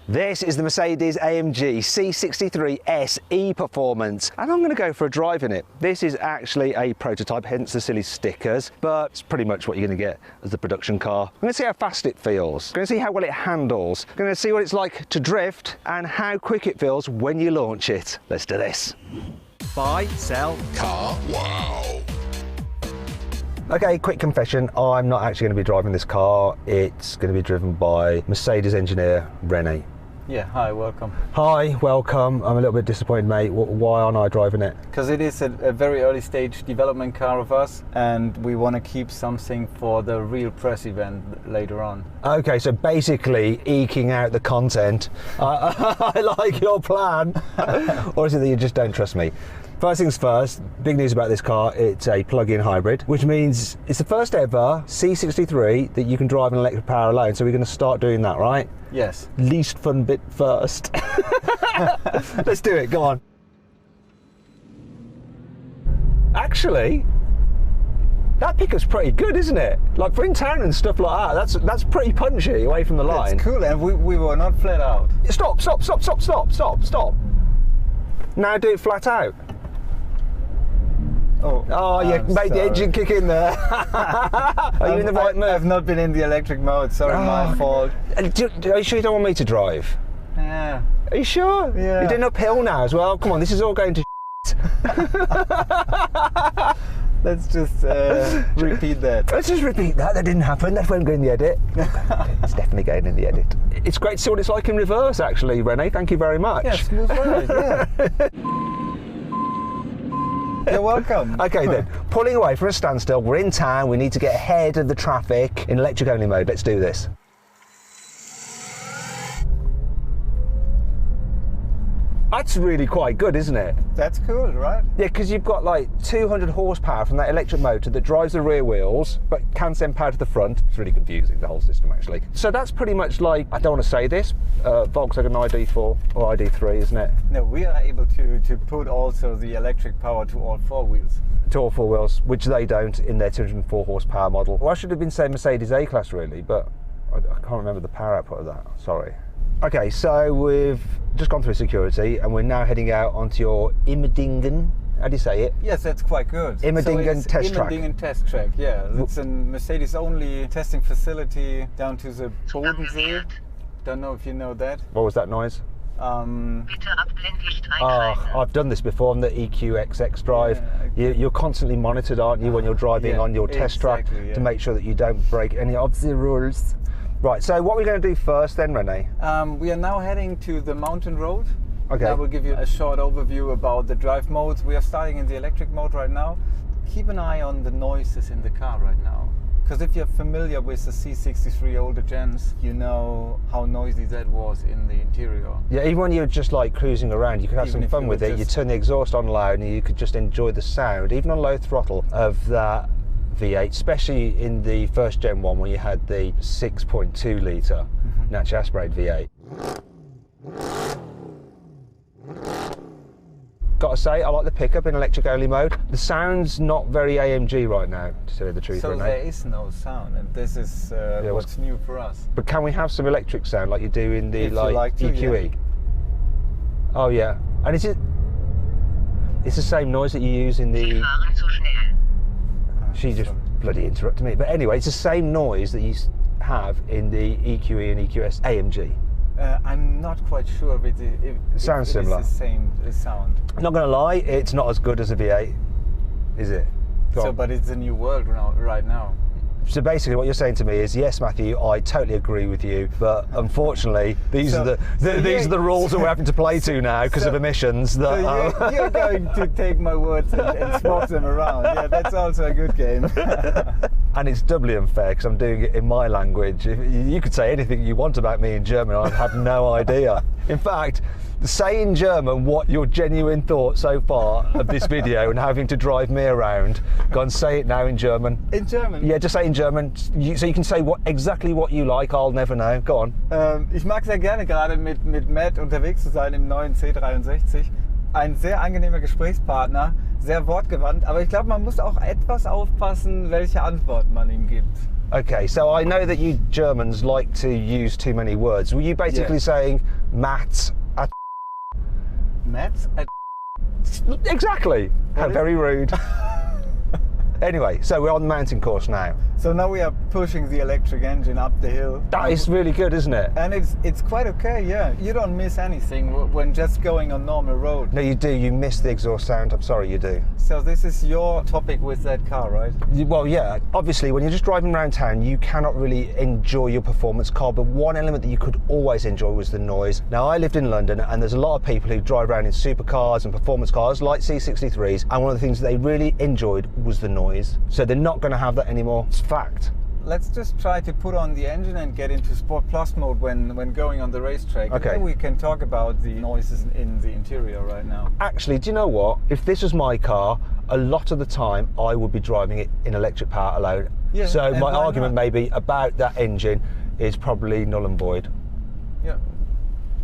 This is the Mercedes-AMG C63 SE Performance, and I'm going to go for a drive in it. This is actually a prototype, hence the silly stickers, but it's pretty much what you're going to get as the production car. I'm going to see how fast it feels, I'm going to see how well it handles, I'm going to see what it's like to drift, and how quick it feels when you launch it. Let's do this. Buy, sell, car, wow. Okay, quick confession, I'm not actually going to be driving this car. It's going to be driven by Mercedes engineer Rene. Yeah, hi, welcome. Hi, welcome. I'm a little bit disappointed, mate. Why aren't I driving it? Because it is a very early stage development car of us, and we want to keep something for the real press event later on. Okay, so basically eking out the content. I like your plan. Or is it that you just don't trust me? First things first, big news about this car, it's a plug-in hybrid, which means it's the first ever C63 that you can drive in electric power alone, so we're going to start doing that, right? Yes. Least fun bit first. Let's do it, go on. Actually, that pickup's pretty good, isn't it? Like for in town and stuff like that, that's pretty punchy away from the line. It's cool, and we were not flat out. Stop. Now do it flat out. Oh, you made the engine kick in there. Are you in the right mode? I've not been in the electric mode, sorry, my fault. Are you sure you don't want me to drive? Yeah. Are you sure? Yeah. You're doing uphill now as well? Come on, this is all going to Let's just repeat that. Let's just repeat that. That didn't happen. That won't go in the edit. It's definitely going in the edit. It's great to see what it's like in reverse, actually, Rene. Thank you very much. Yeah, smooth ride, yeah. You're welcome. Okay then, pulling away from a standstill, we're in town, we need to get ahead of the traffic in electric only mode. Let's do this. That's really quite good, isn't it? That's cool, right? Yeah, because you've got like 200 horsepower from that electric motor that drives the rear wheels, but can send power to the front. It's really confusing, the whole system, actually. So that's pretty much like, I don't want to say this, Volkswagen ID4 or ID3, isn't it? No, we are able to put also the electric power to all four wheels. To all four wheels, which they don't in their 204 horsepower model. Well, I should have been saying Mercedes A-Class, really, but I can't remember the power output of that, sorry. Okay, so we've just gone through security and we're now heading out onto your Immendingen. How do you say it? Yes, that's quite good. Immendingen test track. Immendingen test track, yeah. It's a Mercedes-only testing facility down to the Bodensee. Don't know if you know that. What was that noise? I've done this before on the EQXX drive. Yeah, you're constantly monitored, aren't you, when you're driving on your test track to make sure that you don't break any of the rules. Right, so what are we going to do first then, Rene? We are now heading to the mountain road. Okay. I will give you a short overview about the drive modes. We are starting in the electric mode right now. Keep an eye on the noises in the car right now. Because if you're familiar with the C63 older gens, you know how noisy that was in the interior. Yeah, even when you're just like cruising around, you could have some fun with it. You turn the exhaust on loud and you could just enjoy the sound, even on low throttle, of that V8, especially in the first gen one when you had the 6.2 litre naturally aspirated V8. Gotta say, I like the pickup in electric only mode. The sound's not very AMG right now, to tell you the truth. So there is no sound, and this is what's new for us. But can we have some electric sound like you do in the EQE? Yeah. Oh yeah, and it's the same noise that you use in the... She just bloody interrupted me. But anyway, it's the same noise that you have in the EQE and EQS AMG. I'm not quite sure if it sounds similar. It's the same sound. Not going to lie, it's not as good as a V8, is it? But it's a new world right now. So basically what you're saying to me is, yes, Matthew, I totally agree with you, but unfortunately, these are the rules that we're having to play to now because of emissions. That, you're going to take my words and swap them around. Yeah, that's also a good game. And it's doubly unfair because I'm doing it in my language. You could say anything you want about me in German, I'd have no idea. In fact, say in German what your genuine thoughts so far of this video and having to drive me around. Go and say it now in German. In German? Yeah, just say in German. So you can say exactly what you like, I'll never know. Go on. Ich mag sehr gerne gerade mit Matt unterwegs zu sein im neuen C63. Ein sehr angenehmer Gesprächspartner, sehr wortgewandt, aber ich glaube, man muss auch etwas aufpassen, welche Antworten man ihm gibt. Okay, so I know that you Germans like to use too many words. Were you basically saying Matt at... Matt at... Exactly. How very rude. Anyway, so we're on the mountain course now. So now we are pushing the electric engine up the hill. That is really good, isn't it? And it's quite okay, yeah. You don't miss anything when just going on normal road. No, you do. You miss the exhaust sound. I'm sorry, you do. So this is your topic with that car, right? Well, yeah. Obviously, when you're just driving around town, you cannot really enjoy your performance car, but one element that you could always enjoy was the noise. Now, I lived in London, and there's a lot of people who drive around in supercars and performance cars like C63s, and one of the things that they really enjoyed was the noise. So they're not going to have that anymore. It's fact. Let's just try to put on the engine and get into Sport Plus mode when going on the racetrack. Okay. And then we can talk about the noises in the interior right now. Actually, do you know what? If this was my car, a lot of the time I would be driving it in electric power alone. Yeah, so and my why argument not? maybe about that engine is probably null and void. Yeah.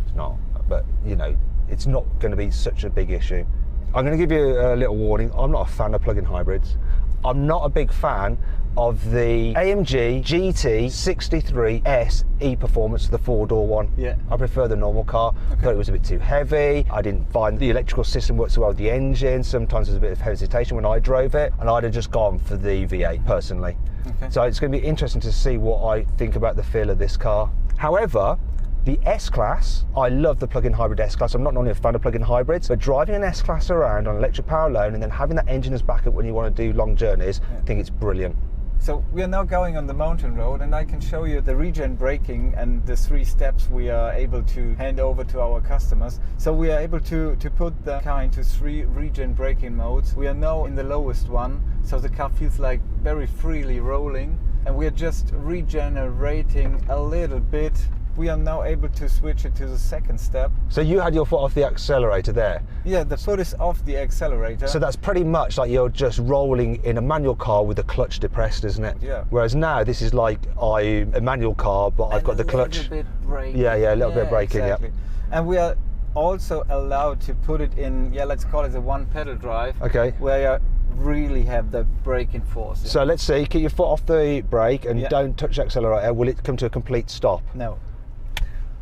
It's not, but you know, it's not going to be such a big issue. I'm going to give you a little warning. I'm not a fan of plug-in hybrids. I'm not a big fan of the AMG GT 63S e-Performance, the four-door one. Yeah. I prefer the normal car. I thought it was a bit too heavy. I didn't find the electrical system worked so well with the engine. Sometimes there's a bit of hesitation when I drove it, and I'd have just gone for the V8 personally. Okay. So it's going to be interesting to see what I think about the feel of this car. However, the S-Class, I love the plug-in hybrid S-Class. I'm not normally a fan of plug-in hybrids, but driving an S-Class around on electric power alone and then having that engine as backup when you want to do long journeys, I think it's brilliant. So we are now going on the mountain road, and I can show you the regen braking and the 3 steps we are able to hand over to our customers. So we are able to put the car into 3 regen braking modes. We are now in the lowest one, so the car feels like very freely rolling, and we are just regenerating a little bit. We are now able to switch it to the 2nd step. So you had your foot off the accelerator there. Yeah, the foot is off the accelerator. So that's pretty much like you're just rolling in a manual car with the clutch depressed, isn't it? Yeah. Whereas now this is like a manual car, but I've got the clutch. A little bit braking. Yeah, a little bit of braking, exactly. yeah. And we are also allowed to put it in, let's call it a one pedal drive. Okay. Where you really have the braking force. So let's see, keep your foot off the brake and don't touch the accelerator. Will it come to a complete stop? No.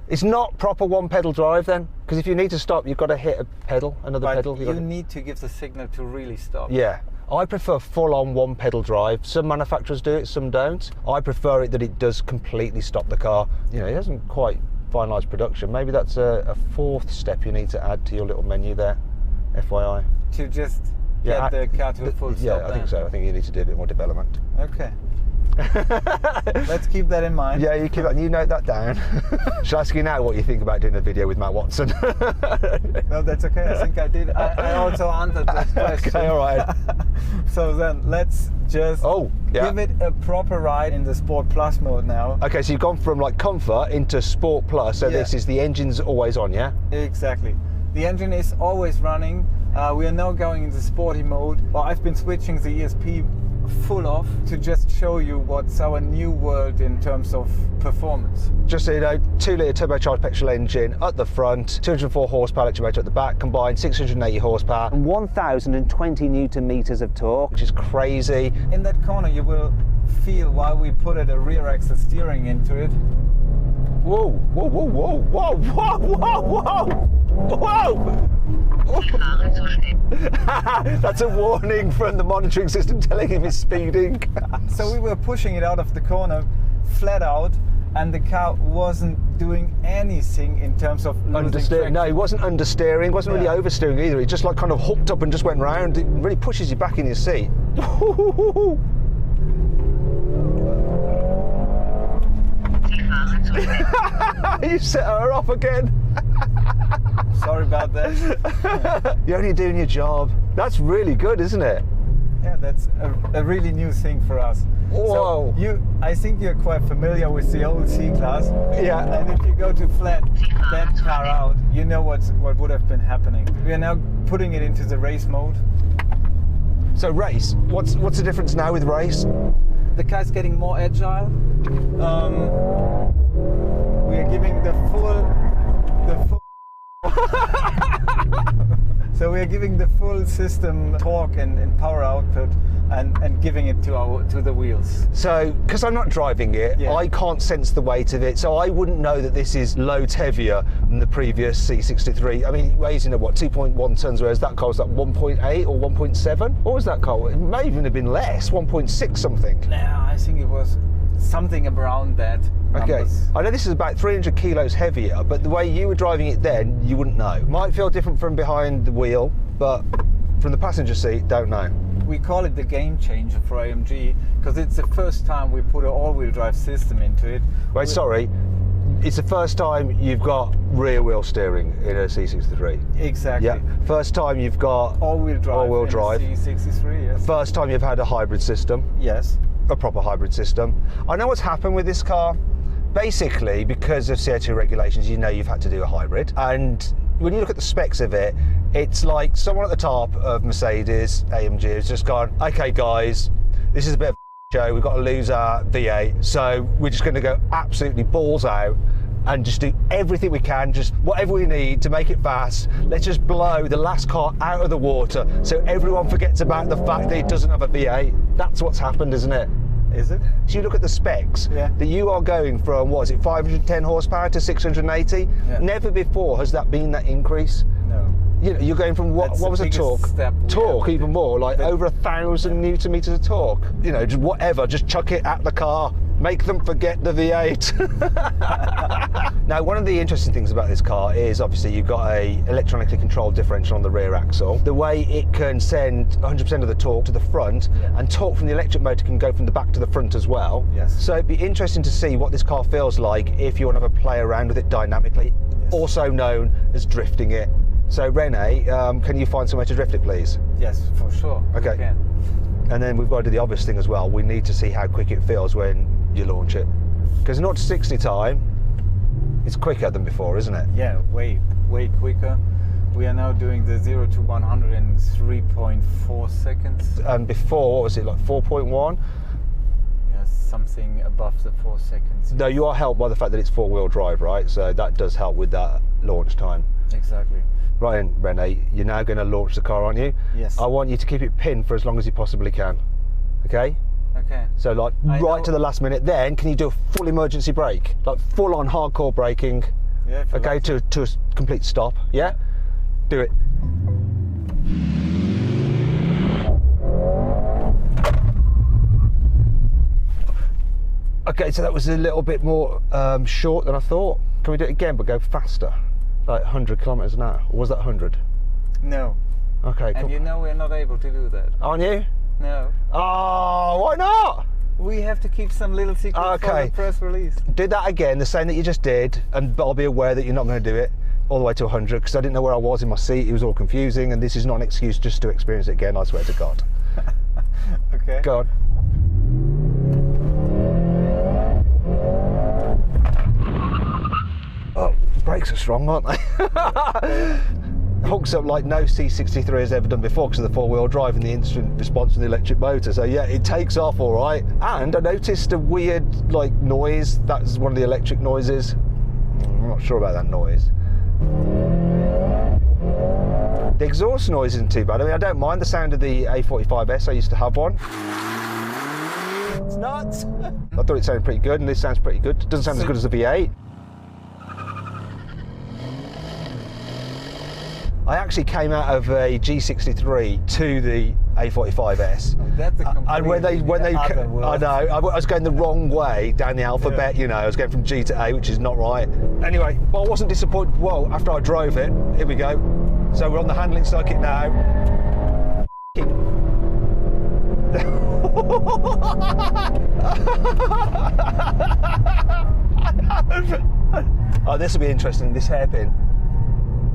It's not proper one pedal drive then? Because if you need to stop, you've got to hit a pedal, another pedal. You need to give the signal to really stop. Yeah. I prefer full-on one pedal drive. Some manufacturers do it, some don't. I prefer it that it does completely stop the car. You know, it hasn't quite finalised production. Maybe that's a 4th step you need to add to your little menu there, FYI. To just get the car to a full stop. Yeah, I think so. I think you need to do a bit more development. Okay. Let's keep that in mind. Yeah, you keep that. You note that down. Shall I ask you now what you think about doing a video with Matt Watson? No, that's okay. I think I did. I also answered that question. Okay, all right. So then let's just give it a proper ride in the Sport Plus mode now. Okay, so you've gone from like comfort into Sport Plus. So this is the engine's always on, yeah? Exactly. The engine is always running. We are now going into sporty mode. Well, I've been switching the ESP full off to just show you what's our new world in terms of performance. Just so you know, 2-litre turbocharged petrol engine at the front, 204 horsepower electric motor at the back, combined 680 horsepower and 1,020 newton meters of torque, which is crazy. In that corner you will feel why we put a rear axle steering into it. Whoa, whoa, whoa, whoa, whoa, whoa, whoa, whoa, whoa! That's a warning from the monitoring system telling him he's speeding. So we were pushing it out of the corner, flat out, and the car wasn't doing anything in terms of losing traction. No, he wasn't understeering, wasn't really oversteering either. He just like kind of hooked up and just went round. It really pushes you back in your seat. You set her off again. Sorry about that. You're only doing your job. That's really good, isn't it? Yeah, that's a really new thing for us. Whoa. So I think you're quite familiar with the old C-Class. Yeah. And if you go to flat that car out, you know what would have been happening. We are now putting it into the race mode. So race, what's the difference now with race? The car's getting more agile. We are giving the full So we are giving the full system torque and power output and giving it to the wheels. So, because I'm not driving it, Yeah. I can't sense the weight of it, so I wouldn't know that this is loads heavier than the previous C63. I mean, it weighs in at what, 2.1 tons, whereas that car was like 1.8 or 1.7? What was that car? It may even have been less, 1.6 something. Now, I think it was something around that. Okay, Numbers. I know this is about 300 kilos heavier, but the way you were driving it then, you wouldn't know. Might feel different from behind the wheel, but from the passenger seat, don't know. We call it the game changer for AMG because it's the first time we put an all-wheel drive system into it. Wait, sorry, it's the first time you've got rear wheel steering in a C63. Exactly. Yeah, first time you've got All-wheel drive. all-wheel in a drive. C63, yes. First time you've had a hybrid system, Yes. a proper hybrid system. I know what's happened with this car. Basically, because of CO2 regulations, you know you've had to do a hybrid. And when you look at the specs of it, it's like someone at the top of Mercedes-AMG has just gone, okay guys, this is a bit of a show, we've got to lose our V8, so we're just going to go absolutely balls out and just do everything we can, just whatever we need to make it fast. Let's just blow the last car out of the water so everyone forgets about the fact that it doesn't have a V8. That's what's happened, isn't it? Is it? So you look at the specs, Yeah. that you are going from, what is it, 510 horsepower to 680? Yeah. Never before has that been that increase. No. You know, you're going from, what That's was the the biggest torque? step we Torque, have. even more, like The- over 1,000 newton meters of torque. You know, just whatever, just chuck it at the car, make them forget the V8. Now, one of the interesting things about this car is obviously you've got a electronically controlled differential on the rear axle. The way it can send 100% of the torque to the front, Yeah. and torque from the electric motor can go from the back to the front as well. Yes. So it'd be interesting to see what this car feels like if you want to have a play around with it dynamically, Yes. also known as drifting it. So Rene, can you find some way to drift it, please? Yes, for sure. Okay. We can. And then we've got to do the obvious thing as well. We need to see how quick it feels when you launch it. Because 0 to 60 time, it's quicker than before, isn't it? Yeah, way quicker. We are now doing the 0 to 100 in 3.4 seconds. And before, what was it, like 4.1? Yes, something above the 4 seconds. No, you are helped by the fact that it's four-wheel drive, right? So that does help with that launch time. Exactly. Right then, Rene, you're now going to launch the car, aren't you? Yes. I want you to keep it pinned for as long as you possibly can. Okay? Okay. So like I right know. to the last minute. Then can you do a full emergency brake? Like full on hardcore braking. Yeah. if you Okay, like to a complete stop. Yeah? Do it. Okay, so that was a little bit more short than I thought. Can we do it again but go faster? Like 100 kilometers an hour? Or was that 100? No. Okay, And cool. you know we're not able to do that. Aren't you? No. Oh, why not? We have to keep some little secret for Okay. the press release. Do that again, the same that you just did, and I'll be aware that you're not going to do it all the way to 100 because I didn't know where I was in my seat. It was all confusing, and this is not an excuse just to experience it again, I swear to God. Okay. Go on. Oh, the brakes are strong, aren't they? Hooks up like no C63 has ever done before because of the four-wheel drive and the instant response from the electric motor. So yeah, it takes off all right. And I noticed a weird like noise. That's one of the electric noises. I'm not sure about that noise. The exhaust noise isn't too bad. I mean, I don't mind the sound of the A45S. I used to have one. It's nuts. I thought it sounded pretty good, and this sounds pretty good. It doesn't sound as good as the V8. I actually came out of a G63 to the A45S. That's a And when they, other I world. know, I was going the wrong way down the alphabet, Yeah. you know, I was going from G to A, which is not right. Anyway, but I wasn't disappointed. Well, after I drove it, here we go. So we're on the handling circuit now. Oh, this will be interesting, this hairpin.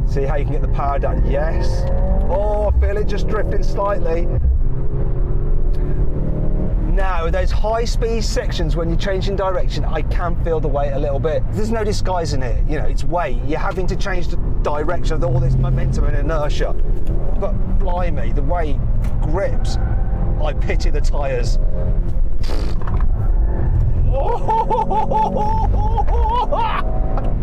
See how you can get the power down. Yes. Oh, I feel it just drifting slightly. Now, those high-speed sections, when you're changing direction, I can feel the weight a little bit. There's no disguising it. You know, it's weight. You're having to change the direction of all this momentum and inertia. But blimey, the way it grips, I pity the tyres.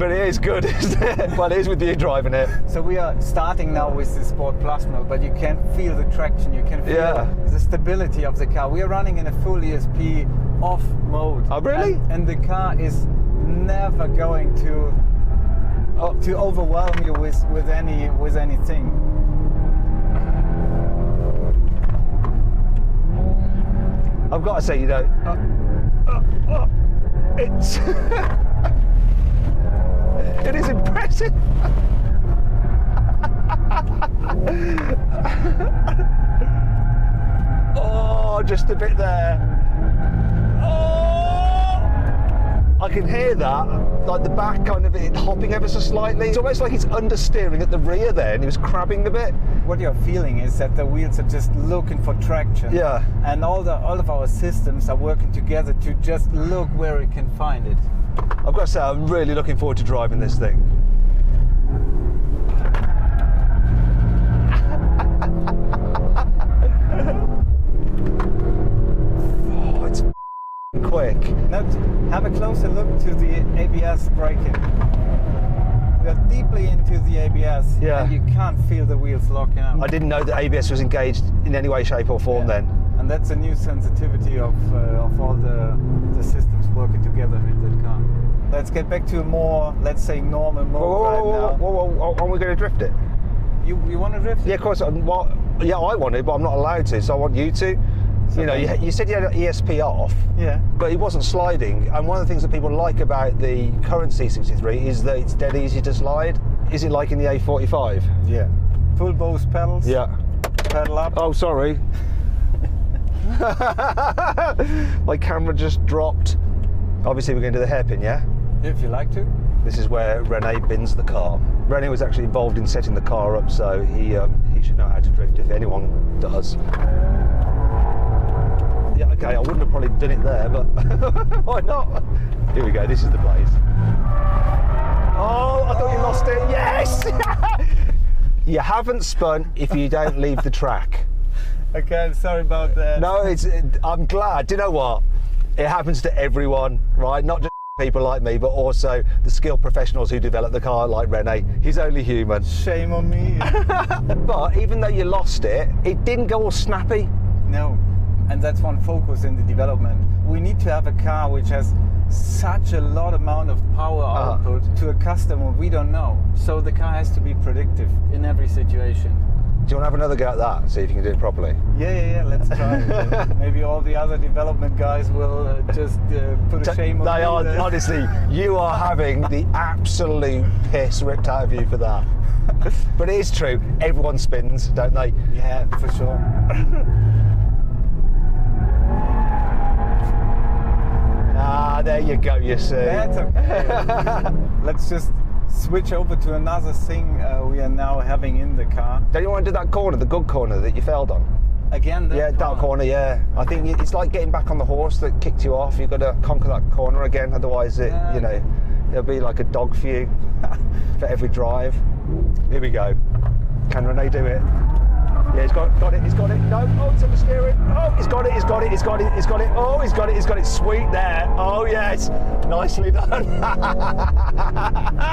But it is good, isn't it? Well, it is with you driving it. So we are starting now with the Sport Plus mode, but you can feel the traction, you can feel the stability of the car. We are running in a full ESP off mode. Oh, really? And the car is never going to overwhelm you with anything. I've got to say, you know, it's it is impressive. Oh, just a bit there. Oh, I can hear that, like the back kind of it hopping ever so slightly. It's almost like it's understeering at the rear there, and it was crabbing a bit. What you're feeling is that the wheels are just looking for traction. Yeah. And all of our systems are working together to just look where it can find it. I've got to say, I'm really looking forward to driving this thing. Oh, it's quick. Now have a closer look to the ABS braking. We are deeply into the ABS, Yeah. and you can't feel the wheels locking up. I didn't know that ABS was engaged in any way, shape or form then. And that's a new sensitivity of all the systems working together in that car. Let's get back to a more, let's say, normal mode right now. Whoa, are we going to drift it? You want to drift? Yeah, of course. Well, yeah, I want to, but I'm not allowed to, so I want you to. So you know, you said you had ESP off, Yeah. but it wasn't sliding. And one of the things that people like about the current C63 is that it's dead easy to slide. Is it like in the A45? Yeah. Full Bose pedals. Yeah. Pedal up. Oh, sorry. My camera just dropped. Obviously, we're going to do the hairpin, yeah? If you like to. This is where Rene bins the car. Rene was actually involved in setting the car up, so he should know how to drift if anyone does. Yeah, okay, I wouldn't have probably done it there, but why not? Here we go, this is the blaze. Oh, I thought you lost it. Yes! You haven't spun if you don't leave the track. Okay, I'm sorry about that. No, I'm glad. Do you know what? It happens to everyone, right? Not just people like me, but also the skilled professionals who develop the car like Rene. He's only human. Shame on me. But even though you lost it, it didn't go all snappy. No. And that's one focus in the development. We need to have a car which has such a lot amount of power output to a customer we don't know. So the car has to be predictive in every situation. Do you want to have another go at that? See if you can do it properly. Yeah, let's try it. Maybe all the other development guys will just put a shame on They you. are, honestly, you are having the absolute piss ripped out of you for that. But it is true, everyone spins, don't they? Yeah, for sure. Ah, there you go, you see. That's okay. Let's just switch over to another thing we are now having in the car. Don't you want to do that corner, the good corner that you failed on? Again, That corner, yeah. I think it's like getting back on the horse that kicked you off. You've got to conquer that corner again, otherwise it'll be like a dog for you for every drive. Here we go. Can Rene do it? Yeah, he's got it, he's got it. No, oh, it's on the steering. Oh, he's got it, he's got it, he's got it, he's got it. Oh, he's got it, he's got it. Sweet there. Oh, yes. Nicely done.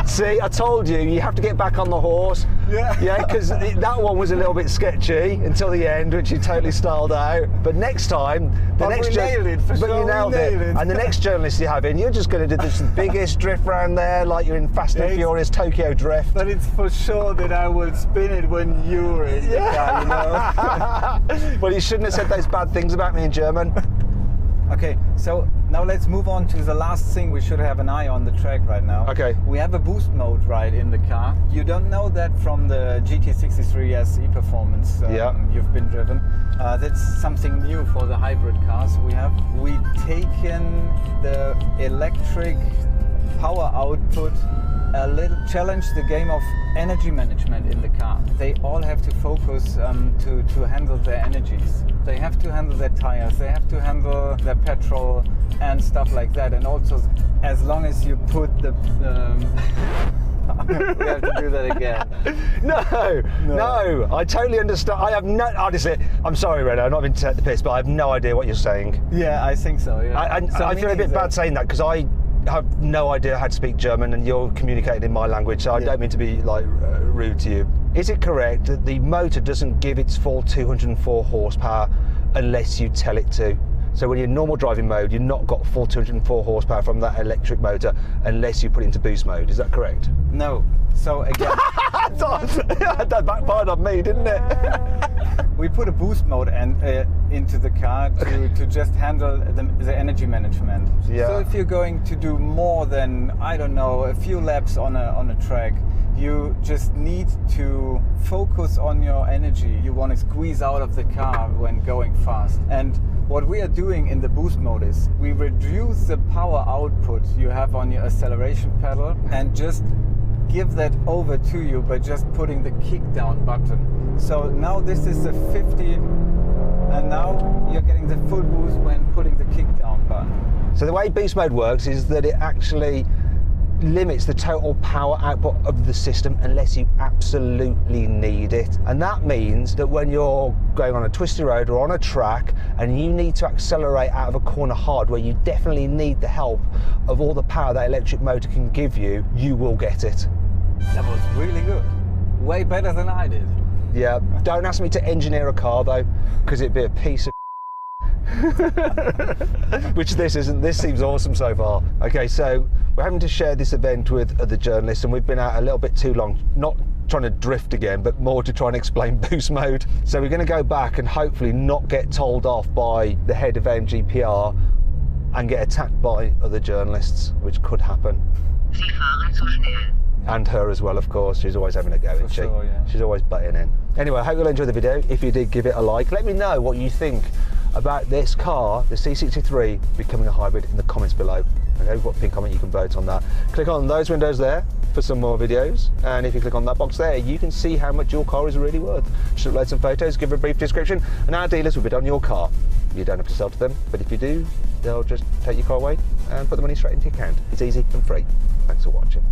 See, I told you, you have to get back on the horse. Yeah. Yeah, because that one was a little bit sketchy until the end, which you totally styled out. But next time, you nailed it, for sure. You nailed it. And the next journalist you have in, you're just going to do this biggest drift round there, like you're in Fast and Furious Tokyo Drift. But it's for sure that I will spin it when you're in the car, you know? Well, you shouldn't have said those bad things about me in German. Okay, so now let's move on to the last thing we should have an eye on the track right now. Okay. We have a boost mode right in the car. You don't know that from the GT63 SE performance you've been driven. That's something new for the hybrid cars we have. We've taken the electric power output a little, challenge the game of energy management in the car. They all have to focus to handle their energies. They have to handle their tires, they have to handle their petrol and stuff like that. And also, as long as you put the we have to do that again. No, I totally understand. I have honestly, I'm sorry, Renaud, I'm not meant to take the piss, but I have no idea what you're saying. Yeah, I think so, yeah. I feel a bit bad saying that because I have no idea how to speak German, and you're communicating in my language, so I don't mean to be like rude to you. Is it correct that the motor doesn't give its full 204 horsepower unless you tell it to? So when you're in normal driving mode, you've not got full 204 horsepower from that electric motor unless you put it into boost mode. Is that correct? No. So again, that backfired on me, didn't it? we put a boost mode into the car to just handle the energy management. Yeah. So if you're going to do more than, I don't know, a few laps on a track, you just need to focus on your energy you want to squeeze out of the car when going fast. And what we are doing in the boost mode is we reduce the power output you have on your acceleration pedal and just give that over to you by just putting the kick down button. So now this is the 50, and now you're getting the full boost when putting the kick down button. So the way boost mode works is that it actually limits the total power output of the system unless you absolutely need it. And that means that when you're going on a twisty road or on a track and you need to accelerate out of a corner hard where you definitely need the help of all the power that electric motor can give you, you will get it. That was really good. Way better than I did. Yeah, don't ask me to engineer a car though, because it'd be a piece of which this isn't. This seems awesome so far. Okay, so we're having to share this event with other journalists, and we've been out a little bit too long, not trying to drift again, but more to try and explain boost mode. So we're going to go back and hopefully not get told off by the head of AMG PR and get attacked by other journalists, which could happen. Sie fahren zu schnell. And her as well, of course. She's always having a go, isn't she? Sure, yeah. She's always butting in. Anyway, I hope you'll enjoy the video. If you did, give it a like. Let me know what you think about this car, the C63, becoming a hybrid in the comments below. Okay, we've got a pin comment, you can vote on that. Click on those windows there for some more videos. And if you click on that box there, you can see how much your car is really worth. Just upload some photos, give a brief description, and our dealers will bid on your car. You don't have to sell to them, but if you do, they'll just take your car away and put the money straight into your account. It's easy and free. Thanks for watching.